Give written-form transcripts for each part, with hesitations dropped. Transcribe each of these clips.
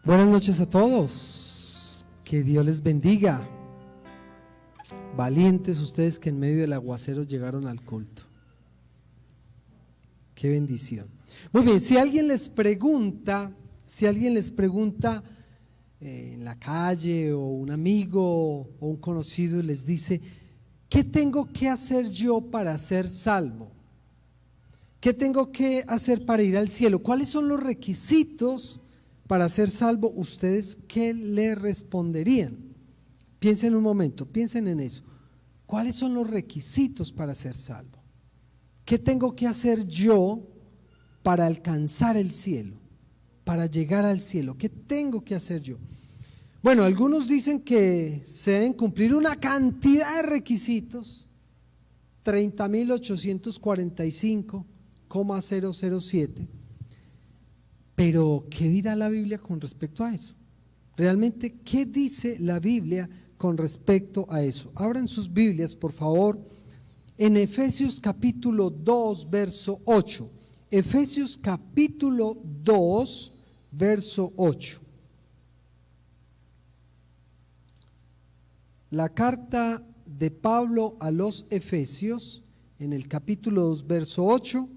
Buenas noches a todos, que Dios les bendiga. Valientes ustedes que en medio del aguacero llegaron al culto. Qué bendición. Muy bien, si alguien les pregunta en la calle o un amigo o un conocido y les dice, ¿qué tengo que hacer yo para ser salvo? ¿Qué tengo que hacer para ir al cielo? ¿Cuáles son los requisitos para ser salvo? ¿Ustedes qué le responderían? Piensen un momento, piensen en eso. ¿Cuáles son los requisitos para ser salvo? ¿Qué tengo que hacer yo para alcanzar el cielo? Para llegar al cielo, ¿qué tengo que hacer yo? Bueno, algunos dicen que se deben cumplir una cantidad de requisitos, 30.845,007. Pero, ¿qué dirá la Biblia con respecto a eso? Realmente, ¿qué dice la Biblia con respecto a eso? Abran sus Biblias, por favor, en Efesios capítulo 2, verso 8. Efesios capítulo 2, verso 8. La carta de Pablo a los Efesios, en el capítulo 2, verso 8.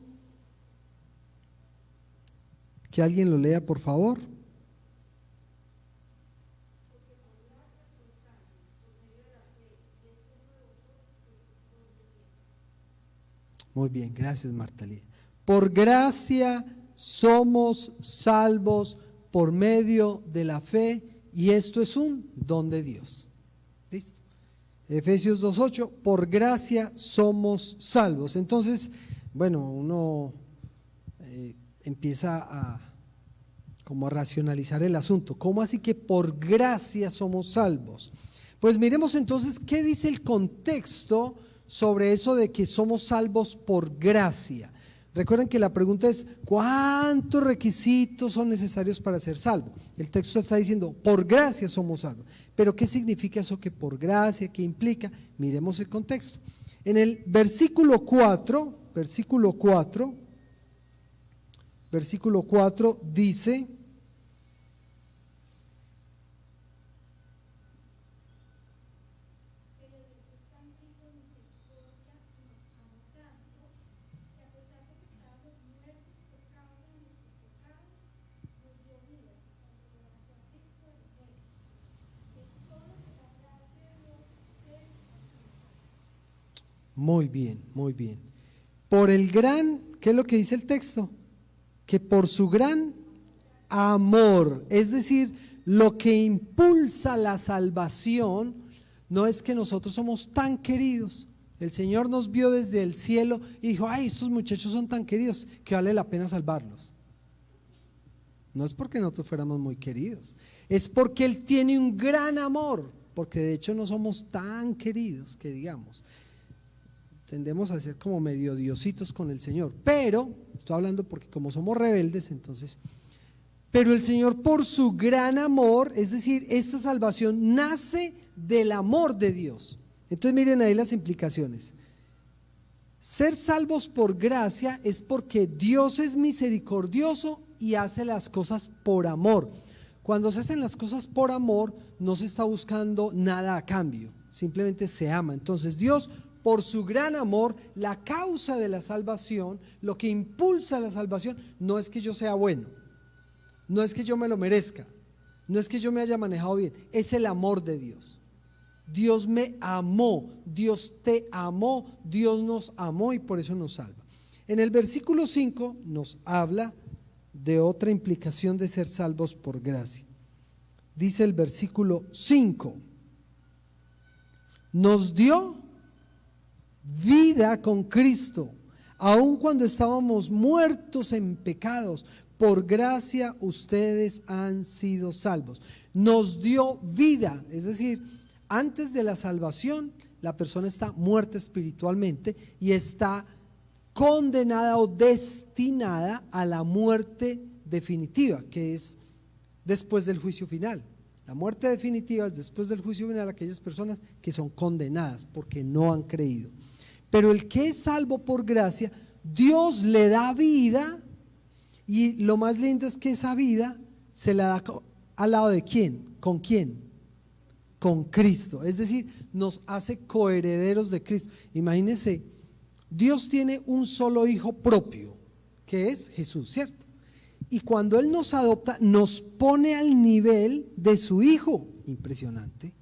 Que alguien lo lea, por favor. Muy bien, gracias Marta Lía. Por gracia somos salvos por medio de la fe, y esto es un don de Dios. ¿Listo? Efesios 2:8, por gracia somos salvos. Entonces, bueno, uno empieza como a racionalizar el asunto. ¿Cómo así que por gracia somos salvos? Pues miremos entonces qué dice el contexto sobre eso de que somos salvos por gracia. Recuerden que la pregunta es, ¿cuántos requisitos son necesarios para ser salvo? El texto está diciendo, por gracia somos salvos. Pero ¿qué significa eso que por gracia? ¿Qué implica? Miremos el contexto. En el versículo 4 dice, muy bien, muy bien. Por el gran, ¿qué es lo que dice el texto? Que por su gran amor, es decir, lo que impulsa la salvación, no es que nosotros somos tan queridos. El Señor nos vio desde el cielo y dijo, ay, estos muchachos son tan queridos que vale la pena salvarlos. No es porque nosotros fuéramos muy queridos, es porque Él tiene un gran amor, porque de hecho no somos tan queridos que digamos. Tendemos a ser como medio diositos con el Señor, pero, estoy hablando porque como somos rebeldes, entonces, pero el Señor por su gran amor, es decir, esta salvación nace del amor de Dios. Entonces miren ahí las implicaciones. Ser salvos por gracia es porque Dios es misericordioso y hace las cosas por amor. Cuando se hacen las cosas por amor, no se está buscando nada a cambio, simplemente se ama. Entonces Dios, por su gran amor, la causa de la salvación, lo que impulsa la salvación, no es que yo sea bueno, no es que yo me lo merezca, no es que yo me haya manejado bien, es el amor de Dios. Dios me amó, Dios te amó, Dios nos amó y por eso nos salva. En el versículo 5 nos habla de otra implicación de ser salvos por gracia. Dice el versículo 5, nos dio vida con Cristo, aun cuando estábamos muertos en pecados, por gracia ustedes han sido salvos. Nos dio vida, es decir, antes de la salvación la persona está muerta espiritualmente y está condenada o destinada a la muerte definitiva, que es después del juicio final. La muerte definitiva es después del juicio final a aquellas personas que son condenadas porque no han creído. Pero el que es salvo por gracia, Dios le da vida, y lo más lindo es que esa vida se la da ¿Al lado de quién? ¿Con quién? Con Cristo. Es decir, nos hace coherederos de Cristo. Imagínense, Dios tiene un solo hijo propio, que es Jesús, ¿cierto? Y cuando Él nos adopta, nos pone al nivel de su hijo. Impresionante.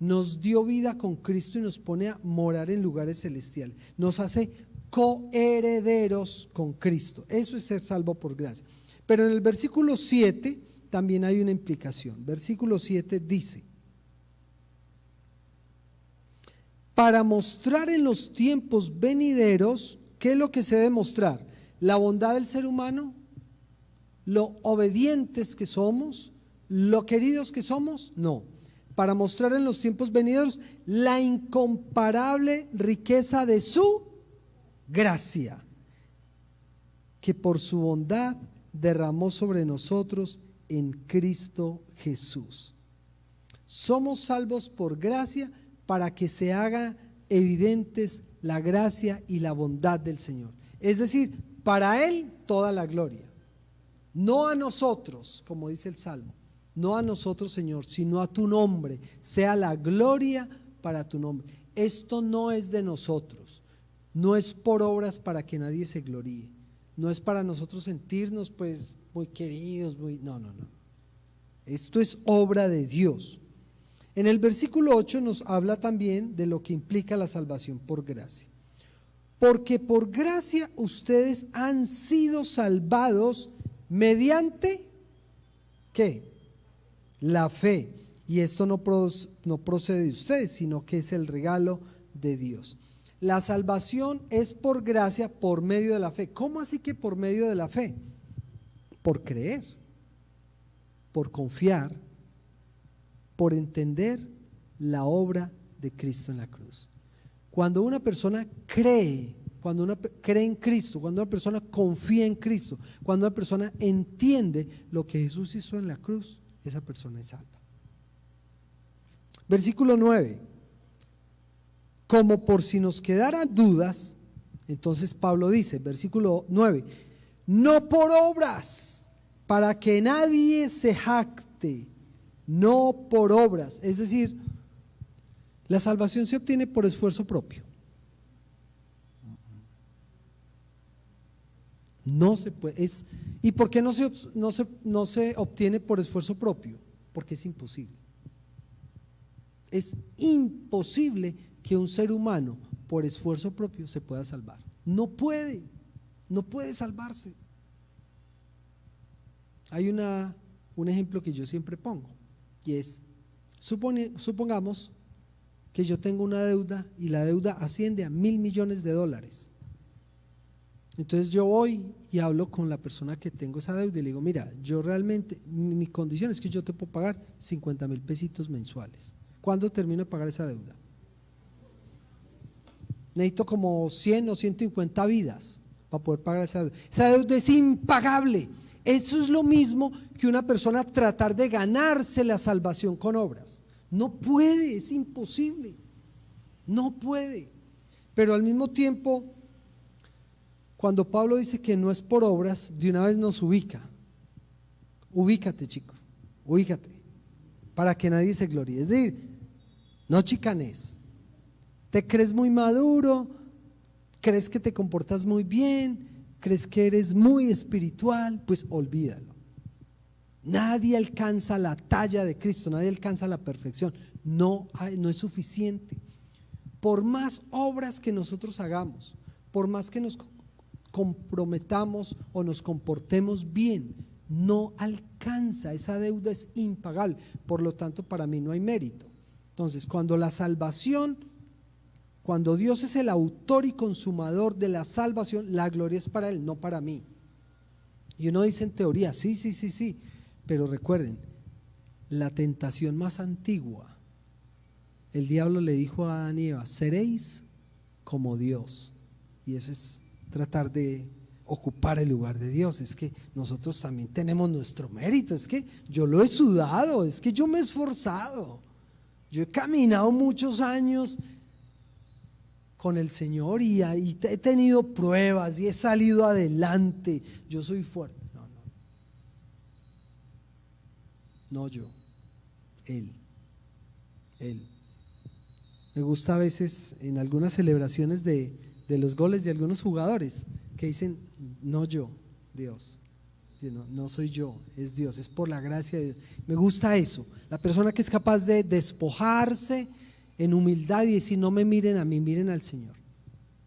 Nos dio vida con Cristo y nos pone a morar en lugares celestiales. Nos hace coherederos con Cristo. Eso es ser salvo por gracia. Pero en el versículo 7 también hay una implicación. Versículo 7 dice: para mostrar en los tiempos venideros, ¿qué es lo que se debe mostrar? ¿La bondad del ser humano? ¿Lo obedientes que somos? ¿Lo queridos que somos? No. Para mostrar en los tiempos venideros la incomparable riqueza de su gracia, que por su bondad derramó sobre nosotros en Cristo Jesús. Somos salvos por gracia para que se haga evidentes la gracia y la bondad del Señor. Es decir, para Él toda la gloria. No a nosotros, como dice el Salmo, no a nosotros, Señor, sino a tu nombre, sea la gloria para tu nombre. Esto no es de nosotros, no es por obras para que nadie se gloríe, no es para nosotros sentirnos pues muy queridos, no. Esto es obra de Dios. En el versículo 8 nos habla también de lo que implica la salvación por gracia. Porque por gracia ustedes han sido salvados mediante, ¿qué? La fe. Y esto no procede de ustedes, sino que es el regalo de Dios. La salvación es por gracia, por medio de la fe. ¿Cómo así que por medio de la fe? Por creer, por confiar, por entender la obra de Cristo en la cruz. Cuando una persona cree, cuando una cree en Cristo, cuando una persona confía en Cristo, cuando una persona entiende lo que Jesús hizo en la cruz, esa persona es salva. Versículo 9. Como por si nos quedaran dudas, entonces Pablo dice, versículo 9, no por obras, para que nadie se jacte, no por obras. Es decir, la salvación se obtiene por esfuerzo propio. No se puede. ¿Y por qué no se obtiene por esfuerzo propio? Porque es imposible. Es imposible que un ser humano por esfuerzo propio se pueda salvar. No puede salvarse. Hay un ejemplo que yo siempre pongo, y es, supongamos que yo tengo una deuda y la deuda asciende a $1.000 millones. Entonces yo voy y hablo con la persona que tengo esa deuda y le digo, mira, yo realmente, mi condición es que yo te puedo pagar 50,000 pesitos mensuales. ¿Cuándo termino de pagar esa deuda? Necesito como 100 o 150 vidas para poder pagar esa deuda. Esa deuda es impagable. Eso es lo mismo que una persona tratar de ganarse la salvación con obras. No puede, es imposible. No puede. Pero al mismo tiempo, cuando Pablo dice que no es por obras, de una vez nos ubica. Ubícate, chico, ubícate, para que nadie se gloríe. Es decir, no chicanes. ¿Te crees muy maduro? ¿Crees que te comportas muy bien? ¿Crees que eres muy espiritual? Pues olvídalo. Nadie alcanza la talla de Cristo, nadie alcanza la perfección. No es suficiente. Por más obras que nosotros hagamos, por más que nos comprometamos o nos comportemos bien, no alcanza, esa deuda es impagable. Por lo tanto, para mí no hay mérito. Entonces, cuando la salvación, cuando Dios es el autor y consumador de la salvación, la gloria es para Él, no para mí. Y uno dice en teoría, sí, pero recuerden, la tentación más antigua, el diablo le dijo a Adán y Eva, seréis como Dios. Y eso es tratar de ocupar el lugar de Dios. Es que nosotros también tenemos nuestro mérito, es que yo lo he sudado, es que yo me he esforzado, yo he caminado muchos años con el Señor y he tenido pruebas y he salido adelante, yo soy fuerte. No. no yo, Él. Él. Me gusta a veces en algunas celebraciones de los goles de algunos jugadores que dicen, no yo, Dios. No, no soy yo, es Dios, es por la gracia de Dios. Me gusta eso, la persona que es capaz de despojarse en humildad y decir, no me miren a mí, miren al Señor.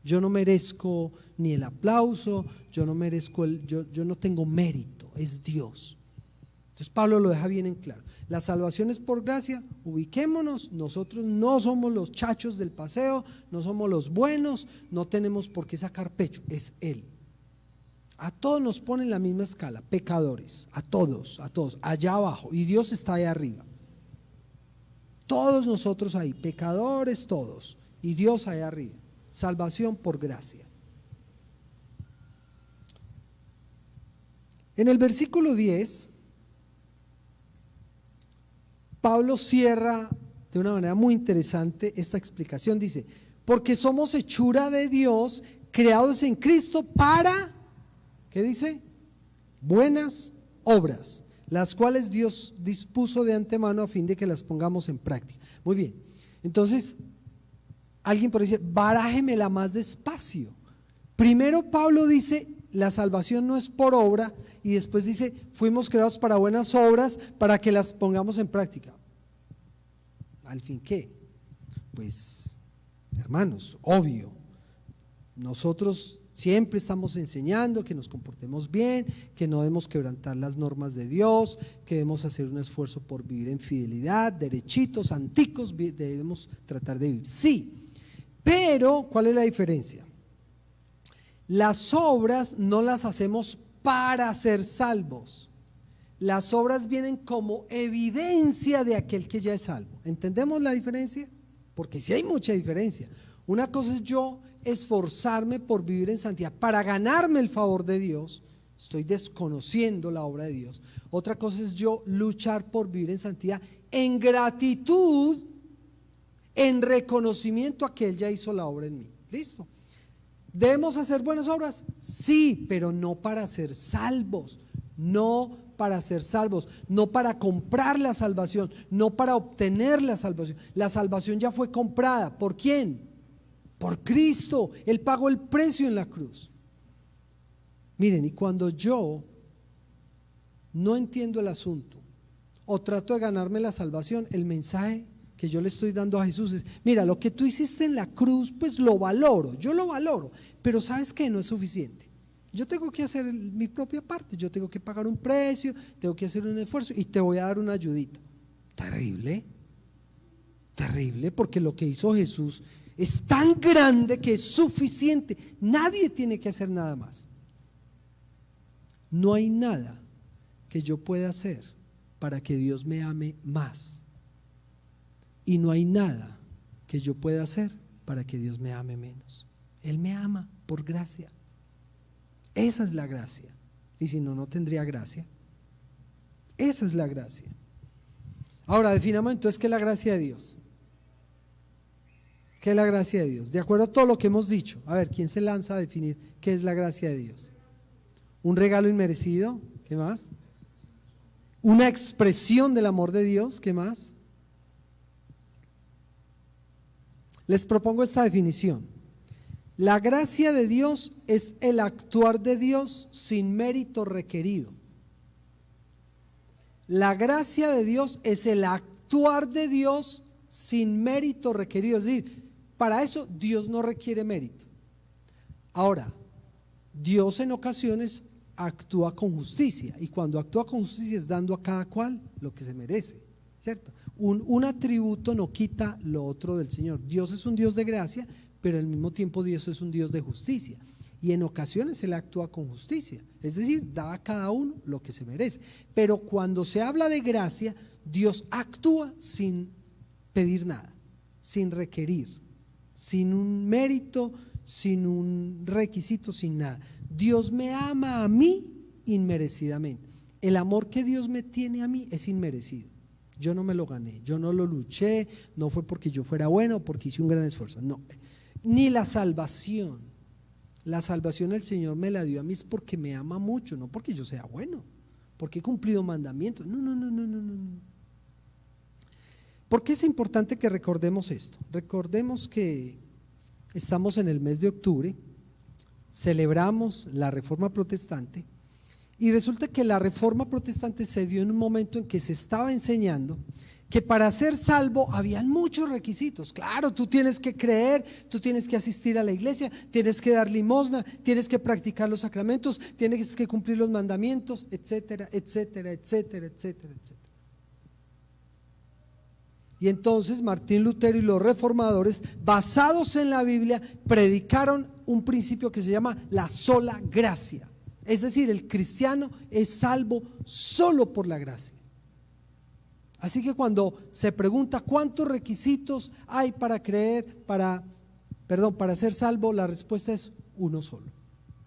Yo no merezco ni el aplauso, yo no merezco yo no tengo mérito, es Dios. Entonces Pablo lo deja bien en claro. La salvación es por gracia, ubiquémonos, nosotros no somos los chachos del paseo, no somos los buenos, no tenemos por qué sacar pecho, es Él. A todos nos pone en la misma escala, pecadores, a todos, allá abajo, y Dios está ahí arriba. Todos nosotros ahí, pecadores todos, y Dios ahí arriba. Salvación por gracia. En el versículo 10, Pablo cierra de una manera muy interesante esta explicación. Dice, porque somos hechura de Dios, creados en Cristo para, ¿qué dice? Buenas obras, las cuales Dios dispuso de antemano a fin de que las pongamos en práctica. Muy bien, entonces alguien puede decir, barájemela más despacio. Primero Pablo dice, la salvación no es por obra, y después dice, fuimos creados para buenas obras, para que las pongamos en práctica. ¿Al fin qué? Pues, hermanos, obvio, nosotros siempre estamos enseñando que nos comportemos bien, que no debemos quebrantar las normas de Dios, que debemos hacer un esfuerzo por vivir en fidelidad, derechitos, santicos, debemos tratar de vivir. Sí, pero ¿cuál es la diferencia? Las obras no las hacemos para ser salvos. Las obras vienen como evidencia de aquel que ya es salvo. ¿Entendemos la diferencia? Porque sí hay mucha diferencia. Una cosa es yo esforzarme por vivir en santidad para ganarme el favor de Dios, estoy desconociendo la obra de Dios. Otra cosa es yo luchar por vivir en santidad en gratitud, en reconocimiento a que Él ya hizo la obra en mí. ¿Listo? ¿Debemos hacer buenas obras? Sí, pero no para ser salvos, no para ser salvos, no para comprar la salvación, no para obtener la salvación. La salvación ya fue comprada. ¿Por quién? Por Cristo. Él pagó el precio en la cruz. Miren, y cuando yo no entiendo el asunto o trato de ganarme la salvación, el mensaje que yo le estoy dando a Jesús es, mira, lo que tú hiciste en la cruz, pues lo valoro, yo lo valoro, pero ¿sabes qué? No es suficiente. Yo tengo que hacer mi propia parte, yo tengo que pagar un precio, tengo que hacer un esfuerzo y te voy a dar una ayudita. Terrible, terrible, porque lo que hizo Jesús es tan grande que es suficiente, nadie tiene que hacer nada más. No hay nada que yo pueda hacer para que Dios me ame más. Y no hay nada que yo pueda hacer para que Dios me ame menos. Él me ama por gracia. Esa es la gracia. Y si no, no tendría gracia. Esa es la gracia. Ahora definamos entonces qué es la gracia de Dios. ¿Qué es la gracia de Dios? De acuerdo a todo lo que hemos dicho. A ver, ¿quién se lanza a definir qué es la gracia de Dios? ¿Un regalo inmerecido? ¿Qué más? ¿Una expresión del amor de Dios? ¿Qué más? Les propongo esta definición. La gracia de Dios es el actuar de Dios sin mérito requerido. La gracia de Dios es el actuar de Dios sin mérito requerido. Es decir, para eso Dios no requiere mérito. Ahora, Dios en ocasiones actúa con justicia, y cuando actúa con justicia es dando a cada cual lo que se merece, ¿cierto? Un atributo no quita lo otro del Señor. Dios es un Dios de gracia, pero al mismo tiempo Dios es un Dios de justicia, y en ocasiones Él actúa con justicia, es decir, da a cada uno lo que se merece. Pero cuando se habla de gracia, Dios actúa sin pedir nada, sin requerir, sin un mérito, sin un requisito, sin nada. Dios me ama a mí inmerecidamente. El amor que Dios me tiene a mí es inmerecido. Yo no me lo gané, yo no lo luché, no fue porque yo fuera bueno, porque hice un gran esfuerzo, no. Ni la salvación el Señor me la dio a mí es porque me ama mucho, no porque yo sea bueno, porque he cumplido mandamientos. No, no, no, no, no, no. ¿Por qué es importante que recordemos esto? Recordemos que estamos en el mes de octubre, celebramos la Reforma Protestante y resulta que la Reforma Protestante se dio en un momento en que se estaba enseñando que para ser salvo habían muchos requisitos. Claro, tú tienes que creer, tú tienes que asistir a la iglesia, tienes que dar limosna, tienes que practicar los sacramentos, tienes que cumplir los mandamientos, etcétera, etcétera, etcétera, etcétera, etcétera. Y entonces Martín Lutero y los reformadores, basados en la Biblia, predicaron un principio que se llama la sola gracia. Es decir, el cristiano es salvo solo por la gracia. Así que cuando se pregunta cuántos requisitos hay para creer, para ser salvo, la respuesta es uno solo: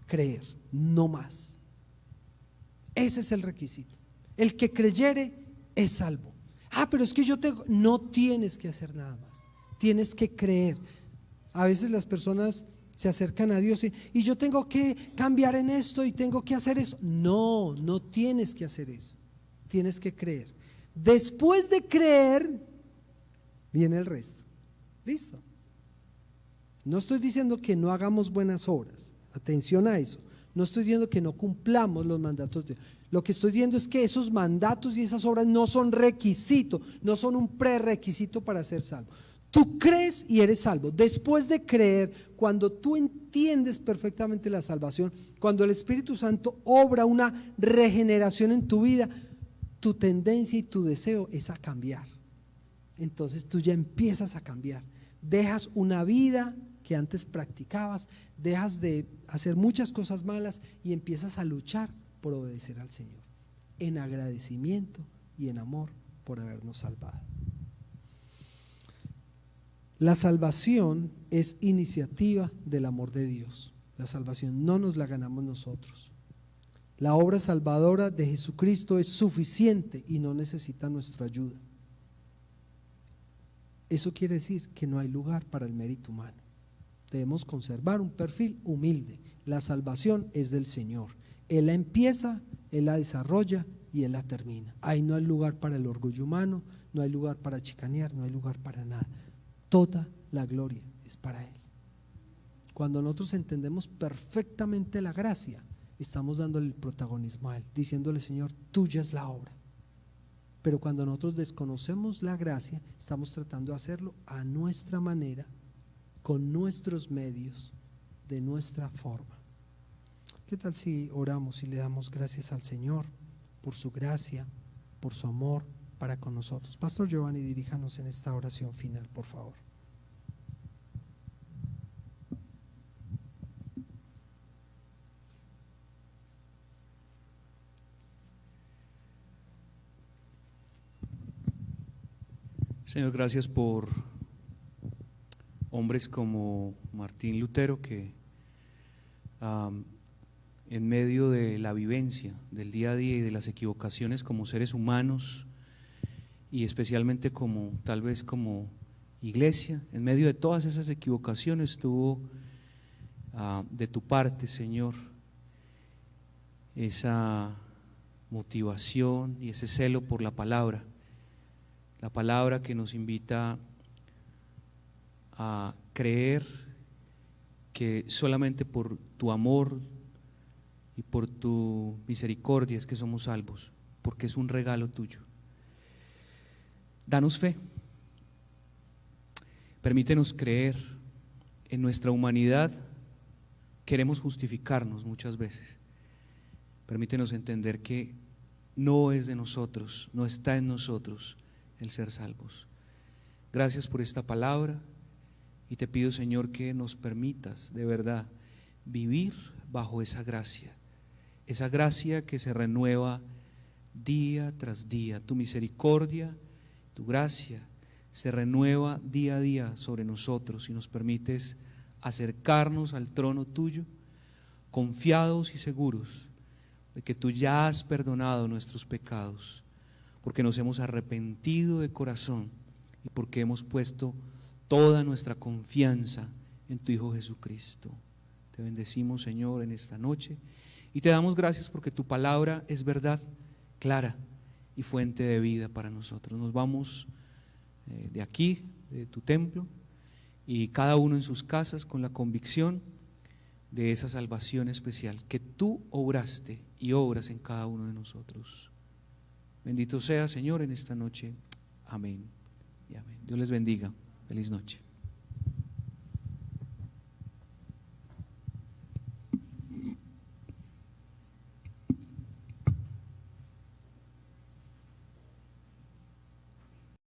creer, no más. Ese es el requisito. El que creyere es salvo. Pero es que no tienes que hacer nada más, tienes que creer. A veces las personas se acercan a Dios y yo tengo que cambiar en esto y tengo que hacer eso. No, no tienes que hacer eso, tienes que creer. Después de creer viene el resto. ¿Listo? No estoy diciendo que no hagamos buenas obras, atención a eso. No estoy diciendo que no cumplamos los mandatos de Dios. Lo que estoy diciendo es que esos mandatos y esas obras no son requisito, no son un prerequisito para ser salvo. Tú crees y eres salvo. Después de creer, cuando tú entiendes perfectamente la salvación, cuando el Espíritu Santo obra una regeneración en tu vida, tu tendencia y tu deseo es a cambiar. Entonces tú ya empiezas a cambiar. Dejas una vida que antes practicabas, dejas de hacer muchas cosas malas y empiezas a luchar por obedecer al Señor, en agradecimiento y en amor por habernos salvado. La salvación es iniciativa del amor de Dios. La salvación no nos la ganamos nosotros. La obra salvadora de Jesucristo es suficiente y no necesita nuestra ayuda. Eso quiere decir que no hay lugar para el mérito humano. Debemos conservar un perfil humilde. La salvación es del Señor. Él la empieza, Él la desarrolla y Él la termina. Ahí no hay lugar para el orgullo humano, no hay lugar para chicanear, no hay lugar para nada. Toda la gloria es para Él. Cuando nosotros entendemos perfectamente la gracia, estamos dándole el protagonismo a Él, diciéndole: Señor, tuya es la obra. Pero cuando nosotros desconocemos la gracia, estamos tratando de hacerlo a nuestra manera, con nuestros medios, de nuestra forma. ¿Qué tal si oramos y le damos gracias al Señor por su gracia, por su amor para con nosotros? Pastor Giovanni, diríjanos en esta oración final, por favor. Señor, gracias por hombres como Martín Lutero que en medio de la vivencia del día a día y de las equivocaciones como seres humanos y especialmente tal vez como iglesia, en medio de todas esas equivocaciones tuvo de tu parte, Señor, esa motivación y ese celo por la palabra que nos invita a creer que solamente por tu amor y por tu misericordia es que somos salvos, porque es un regalo tuyo. Danos fe, permítenos creer. En nuestra humanidad queremos justificarnos muchas veces. Permítenos entender que no es de nosotros, no está en nosotros el ser salvos. Gracias por esta palabra y te pido, Señor, que nos permitas de verdad vivir bajo esa gracia que se renueva día tras día. Tu misericordia, tu gracia se renueva día a día sobre nosotros y nos permites acercarnos al trono tuyo confiados y seguros de que tú ya has perdonado nuestros pecados, porque nos hemos arrepentido de corazón y porque hemos puesto toda nuestra confianza en tu Hijo Jesucristo. Te bendecimos, Señor, en esta noche y te damos gracias porque tu palabra es verdad clara y fuente de vida para nosotros. Nos vamos de aquí, de tu templo, y cada uno en sus casas con la convicción de esa salvación especial que tú obraste y obras en cada uno de nosotros. Bendito sea, Señor, en esta noche. Amén y amén. Dios les bendiga. Feliz noche.